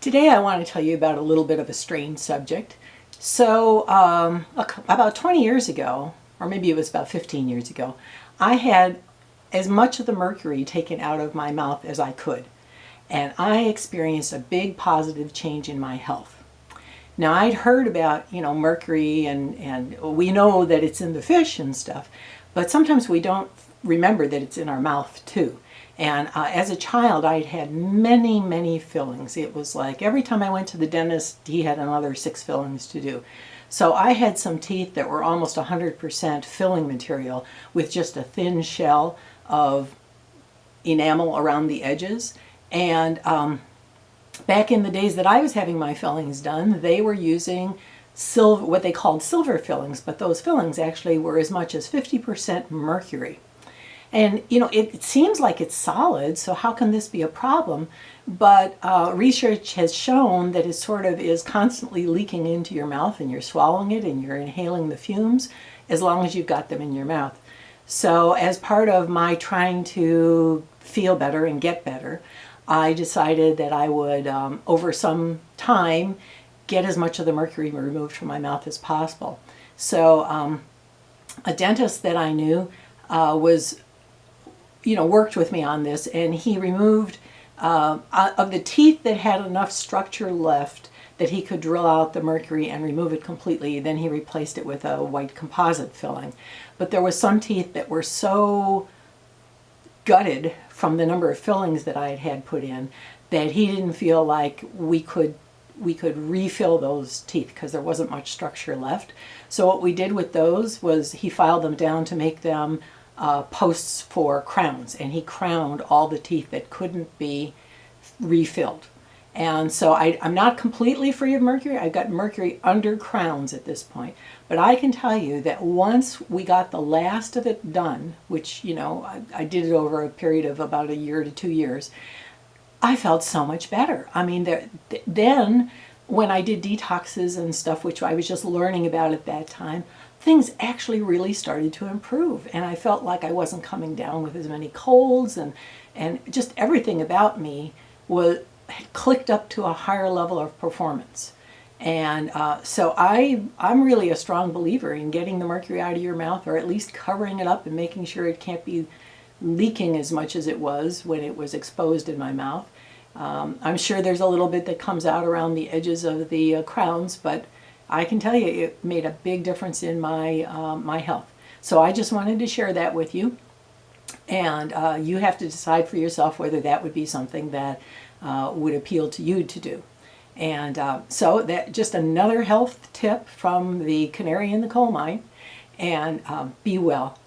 Today I want to tell you about a little bit of a strange subject. So about 20 years ago, or maybe it was about 15 years ago, I had as much of the mercury taken out of my mouth as I could. And I experienced a big positive change in my health. Now I'd heard about, mercury and we know that it's in the fish and stuff, but sometimes we don't remember that it's in our mouth too. And as a child, I'd had many, many fillings. It was like every time I went to the dentist, he had another 6 fillings to do. So I had some teeth that were almost 100% filling material with just a thin shell of enamel around the edges. And back in the days that I was having my fillings done, they were using silver, what they called silver fillings, but those fillings actually were as much as 50% mercury. And it seems like it's solid, so how can this be a problem? But research has shown that it sort of is constantly leaking into your mouth, and you're swallowing it and you're inhaling the fumes as long as you've got them in your mouth. So as part of my trying to feel better and get better, I decided that I would, over some time, get as much of the mercury removed from my mouth as possible. So a dentist that I knew worked with me on this, and he removed of the teeth that had enough structure left that he could drill out the mercury and remove it completely. Then he replaced it with a white composite filling. But there was some teeth that were so gutted from the number of fillings that I had had put in that he didn't feel like we could refill those teeth because there wasn't much structure left. So what we did with those was he filed them down to make them posts for crowns, and he crowned all the teeth that couldn't be refilled. And so I'm not completely free of mercury. I've got mercury under crowns at this point. But I can tell you that once we got the last of it done, which, I did it over a period of about a year to 2 years, I felt so much better. I mean, then when I did detoxes and stuff, which I was just learning about at that time, things actually really started to improve. And I felt like I wasn't coming down with as many colds, and just everything about me had clicked up to a higher level of performance. And so I'm really a strong believer in getting the mercury out of your mouth, or at least covering it up and making sure it can't be leaking as much as it was when it was exposed in my mouth. I'm sure there's a little bit that comes out around the edges of the crowns, but I can tell you it made a big difference in my my health. So I just wanted to share that with you, and you have to decide for yourself whether that would be something that would appeal to you to do. And so that just another health tip from the canary in the coal mine. And be well.